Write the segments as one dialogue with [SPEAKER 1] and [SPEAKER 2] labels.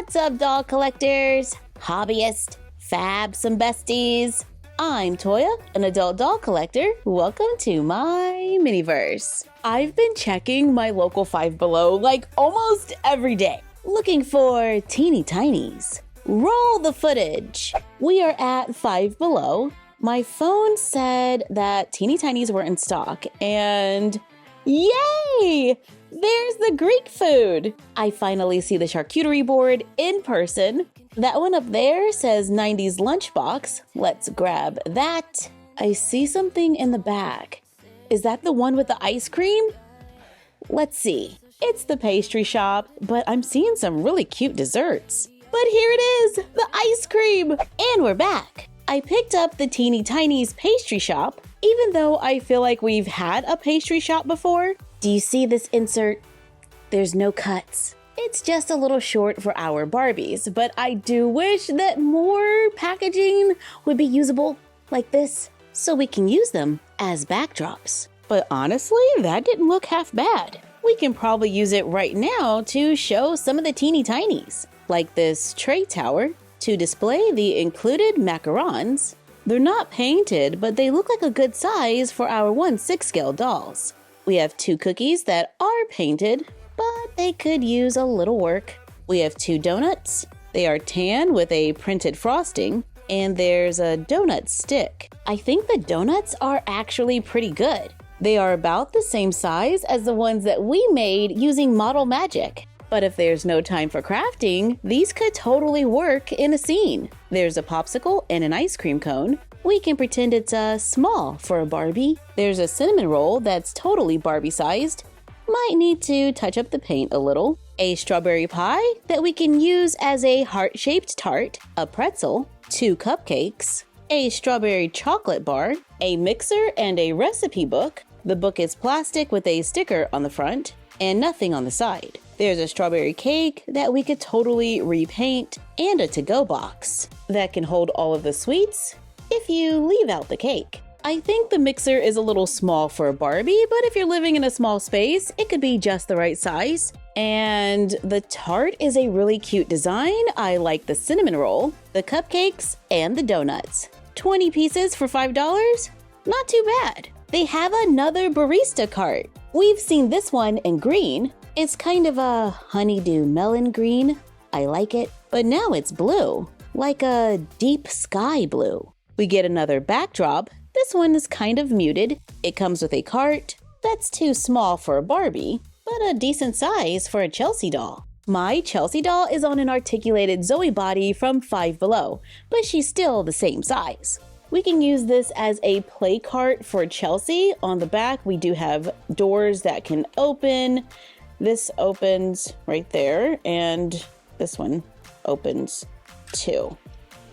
[SPEAKER 1] What's up, doll collectors, hobbyists, fabsome besties? I'm Toya, an adult doll collector. Welcome to my miniverse. I've been checking my local Five Below like almost every day, looking for Teeny Tinies. Roll the footage. We are at Five Below. My phone said that Teeny Tinies were in stock, and yay! There's the Greek food. I finally see the charcuterie board in person. That one up there says 90s lunchbox. Let's grab that. I see something in the back. Is that the one with the ice cream? Let's see. It's the pastry shop, but I'm seeing some really cute desserts. But here it is, the ice cream. And we're back. I picked up the Teeny Tinies pastry shop, even though I feel like we've had a pastry shop before. Do you see this insert? There's no cuts. It's just a little short for our Barbies, but I do wish that more packaging would be usable like this so we can use them as backdrops. But honestly, that didn't look half bad. We can probably use it right now to show some of the Teeny Tinies, like this tray tower, to display the included macarons. They're not painted, but they look like a good size for our 1/6 scale dolls. We have 2 cookies that are painted, but they could use a little work. We have 2 donuts. They are tan with a printed frosting, and there's a donut stick. I think the donuts are actually pretty good. They are about the same size as the ones that we made using Model Magic. But if there's no time for crafting, these could totally work in a scene. There's a popsicle and an ice cream cone. We can pretend it's small for a Barbie. There's a cinnamon roll that's totally Barbie-sized. Might need to touch up the paint a little. A strawberry pie that we can use as a heart-shaped tart. A pretzel. 2 cupcakes. A strawberry chocolate bar. A mixer and a recipe book. The book is plastic with a sticker on the front and nothing on the side. There's a strawberry cake that we could totally repaint, and a to-go box that can hold all of the sweets if you leave out the cake. I think the mixer is a little small for a Barbie, but if you're living in a small space, it could be just the right size. And the tart is a really cute design. I like the cinnamon roll, the cupcakes, and the donuts. 20 pieces for $5? Not too bad. They have another Barista cart. We've seen this one in green. It's kind of a honeydew melon green. I like it. But now it's blue, like a deep sky blue. We get another backdrop. This one is kind of muted. It comes with a cart. That's too small for a Barbie, but a decent size for a Chelsea doll. My Chelsea doll is on an articulated Zoe body from Five Below, but she's still the same size. We can use this as a play cart for Chelsea. On the back, we do have doors that can open. This opens right there, and this one opens too.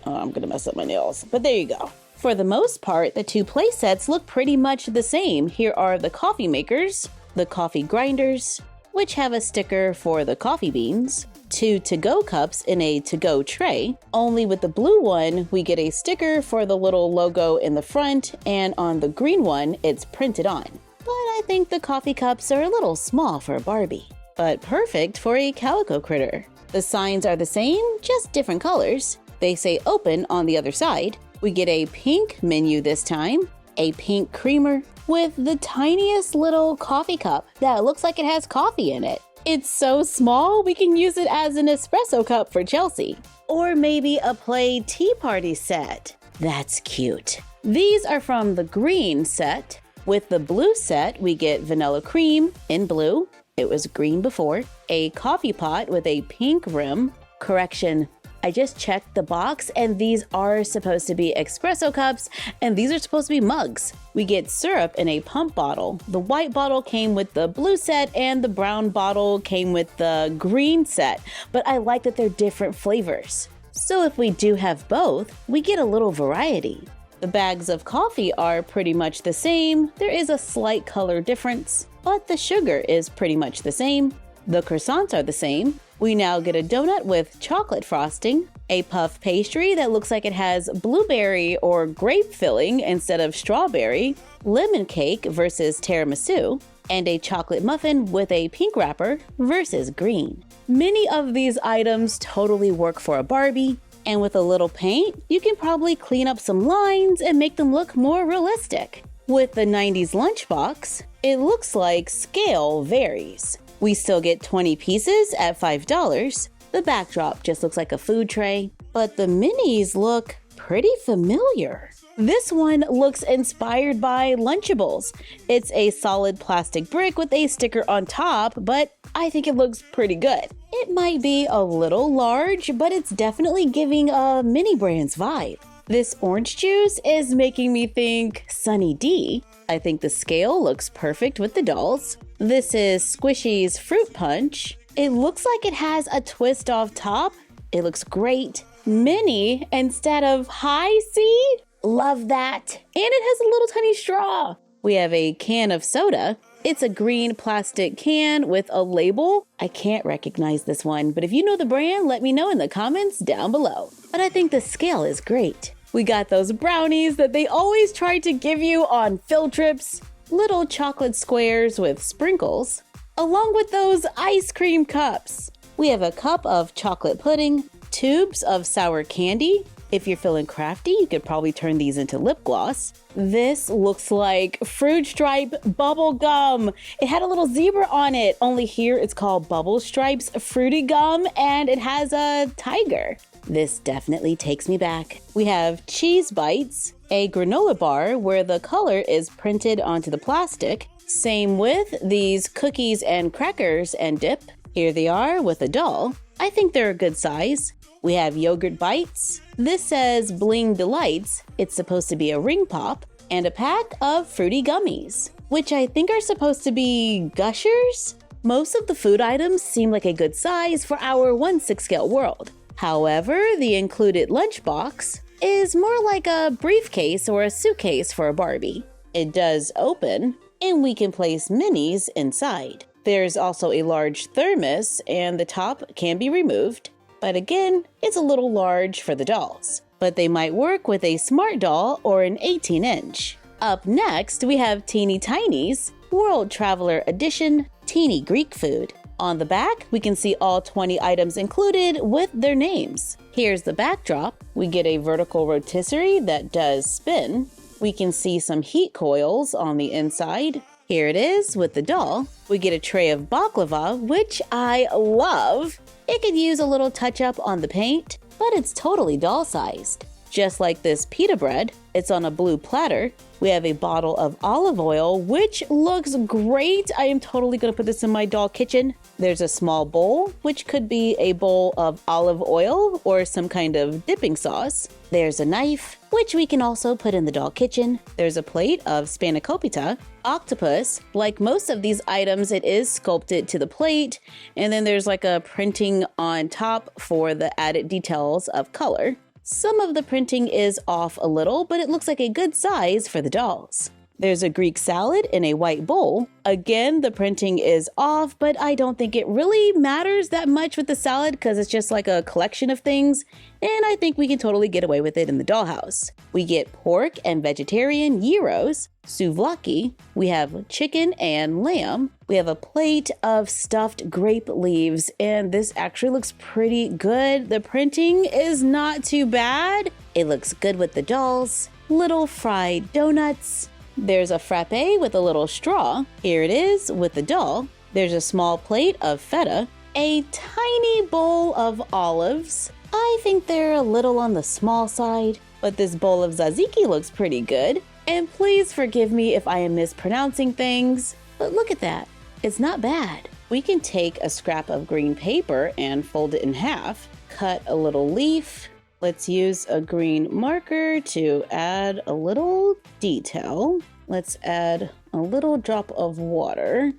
[SPEAKER 1] I'm gonna mess up my nails, but there you go. For the most part, the 2 play sets look pretty much the same. Here are the coffee makers, the coffee grinders, which have a sticker for the coffee beans, 2 to-go cups in a to-go tray. Only with the blue one, we get a sticker for the little logo in the front, and on the green one, it's printed on. But I think the coffee cups are a little small for a Barbie, but perfect for a calico critter. The signs are the same, just different colors. They say open on the other side. We get a pink menu this time, a pink creamer with the tiniest little coffee cup that looks like it has coffee in it. It's so small, we can use it as an espresso cup for Chelsea. Or maybe a play tea party set. That's cute. These are from the green set. With the blue set, we get vanilla cream in blue. It was green before. A coffee pot with a pink rim. Correction, I just checked the box and these are supposed to be espresso cups and these are supposed to be mugs. We get syrup in a pump bottle. The white bottle came with the blue set and the brown bottle came with the green set, but I like that they're different flavors. So if we do have both, we get a little variety. The bags of coffee are pretty much the same. There is a slight color difference, but the sugar is pretty much the same. The croissants are the same. We now get a donut with chocolate frosting, a puff pastry that looks like it has blueberry or grape filling instead of strawberry, lemon cake versus tiramisu, and a chocolate muffin with a pink wrapper versus green. Many of these items totally work for a Barbie, and with a little paint, you can probably clean up some lines and make them look more realistic. With the 90s lunchbox, it looks like scale varies. We still get 20 pieces at $5. The backdrop just looks like a food tray, but the minis look pretty familiar. This one looks inspired by Lunchables. It's a solid plastic brick with a sticker on top, but I think it looks pretty good. It might be a little large, but it's definitely giving a mini brands vibe. This orange juice is making me think Sunny D. I think the scale looks perfect with the dolls. This is Squishy's Fruit Punch. It looks like it has a twist off top. It looks great. Mini instead of high C. Love that. And it has a little tiny straw. We have a can of soda. It's a green plastic can with a label. I can't recognize this one, but if you know the brand, let me know in the comments down below. But I think the scale is great. We got those brownies that they always try to give you on field trips. Little chocolate squares with sprinkles, along with those ice cream cups. We have a cup of chocolate pudding, tubes of sour candy. If you're feeling crafty, you could probably turn these into lip gloss. This looks like Fruit Stripe bubble gum. It had a little zebra on it, only here it's called Bubble Stripes Fruity Gum, and it has a tiger. This definitely takes me back. We have cheese bites, a granola bar where the color is printed onto the plastic. Same with these cookies and crackers and dip. Here they are with a doll. I think they're a good size. We have yogurt bites. This says Bling Delights. It's supposed to be a ring pop, and a pack of fruity gummies, which I think are supposed to be gushers. Most of the food items seem like a good size for our 1/6 scale world. However, the included lunchbox is more like a briefcase or a suitcase for a Barbie. It does open, and we can place minis inside. There's also a large thermos, and the top can be removed. But again, it's a little large for the dolls. But they might work with a smart doll or an 18-inch. Up next, we have Teeny Tinies, World Traveler Edition, Teeny Greek Food. On the back, we can see all 20 items included with their names. Here's the backdrop. We get a vertical rotisserie that does spin. We can see some heat coils on the inside. Here it is with the doll. We get a tray of baklava, which I love. It could use a little touch up on the paint, but it's totally doll-sized. Just like this pita bread, it's on a blue platter. We have a bottle of olive oil, which looks great. I am totally gonna put this in my doll kitchen. There's a small bowl, which could be a bowl of olive oil or some kind of dipping sauce. There's a knife, which we can also put in the doll kitchen. There's a plate of spanakopita, octopus. Like most of these items, it is sculpted to the plate, and then there's like a printing on top for the added details of color. Some of the printing is off a little, but it looks like a good size for the dolls. There's a Greek salad in a white bowl. Again, the printing is off, but I don't think it really matters that much with the salad because it's just like a collection of things, and I think we can totally get away with it in the dollhouse. We get pork and vegetarian gyros, souvlaki, we have chicken and lamb, we have a plate of stuffed grape leaves, and this actually looks pretty good. The printing is not too bad. It looks good with the dolls. Little fried donuts. There's a frappe with a little straw. Here it is with the doll. There's a small plate of feta, a tiny bowl of olives. I think they're a little on the small side, but this bowl of tzatziki looks pretty good. And please forgive me if I am mispronouncing things, but look at that. It's not bad. We can take a scrap of green paper and fold it in half, cut a little leaf. Let's use a green marker to add a little detail. Let's add a little drop of water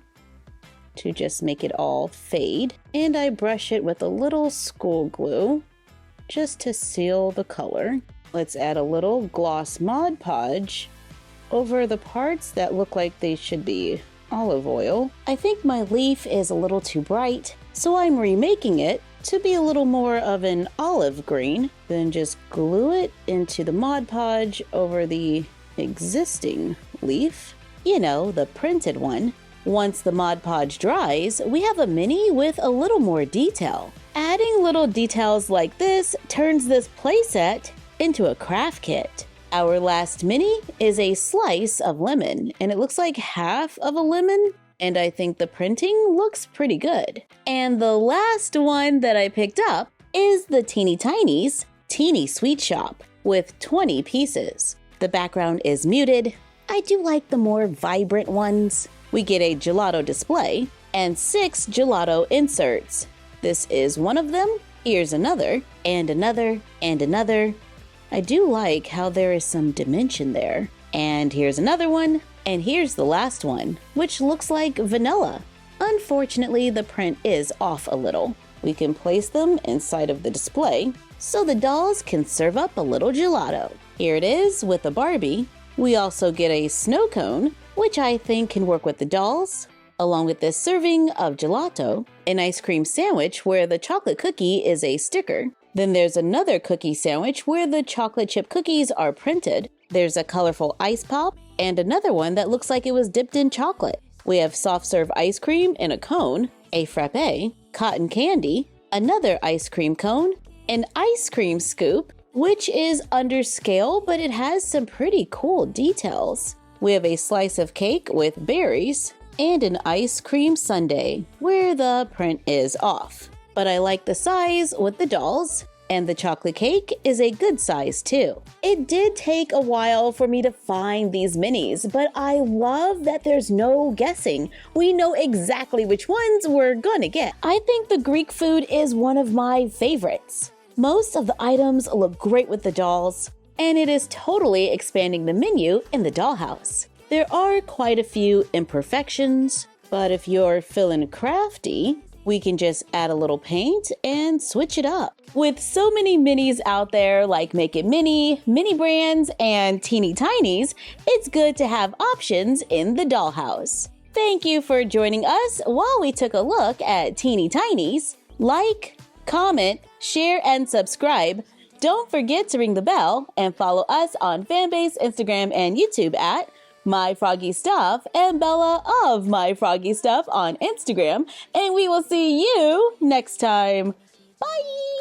[SPEAKER 1] to just make it all fade. And I brush it with a little school glue just to seal the color. Let's add a little gloss Mod Podge over the parts that look like they should be olive oil. I think my leaf is a little too bright, so I'm remaking it to be a little more of an olive green. Then just glue it into the Mod Podge over the existing leaf. You know, the printed one. Once the Mod Podge dries, we have a mini with a little more detail. Adding little details like this turns this playset into a craft kit. Our last mini is a slice of lemon, and it looks like half of a lemon, and I think the printing looks pretty good. And the last one that I picked up is the Teeny Tinies Teeny Sweet Shop with 20 pieces. The background is muted. I do like the more vibrant ones. We get a gelato display and 6 gelato inserts. This is one of them. Here's another, and another, and another. I do like how there is some dimension there. And here's another one, and here's the last one, which looks like vanilla. Unfortunately, the print is off a little. We can place them inside of the display so the dolls can serve up a little gelato. Here it is with the Barbie. We also get a snow cone, which I think can work with the dolls, along with this serving of gelato, an ice cream sandwich where the chocolate cookie is a sticker. Then there's another cookie sandwich where the chocolate chip cookies are printed. There's a colorful ice pop and another one that looks like it was dipped in chocolate. We have soft serve ice cream in a cone, a frappe, cotton candy, another ice cream cone, an ice cream scoop, which is under scale, but it has some pretty cool details. We have a slice of cake with berries and an ice cream sundae where the print is off. But I like the size with the dolls, and the chocolate cake is a good size too. It did take a while for me to find these minis, but I love that there's no guessing. We know exactly which ones we're gonna get. I think the Greek food is one of my favorites. Most of the items look great with the dolls, and it is totally expanding the menu in the dollhouse. There are quite a few imperfections, but if you're feeling crafty, we can just add a little paint and switch it up. With so many minis out there like Make It Mini, Mini Brands, and Teeny Tinies, it's good to have options in the dollhouse. Thank you for joining us while we took a look at Teeny Tinies. Like, comment, share, and subscribe. Don't forget to ring the bell and follow us on Fanbase, Instagram, and YouTube at MyFroggyStuff and Bella of MyFroggyStuff on Instagram. And we will see you next time. Bye!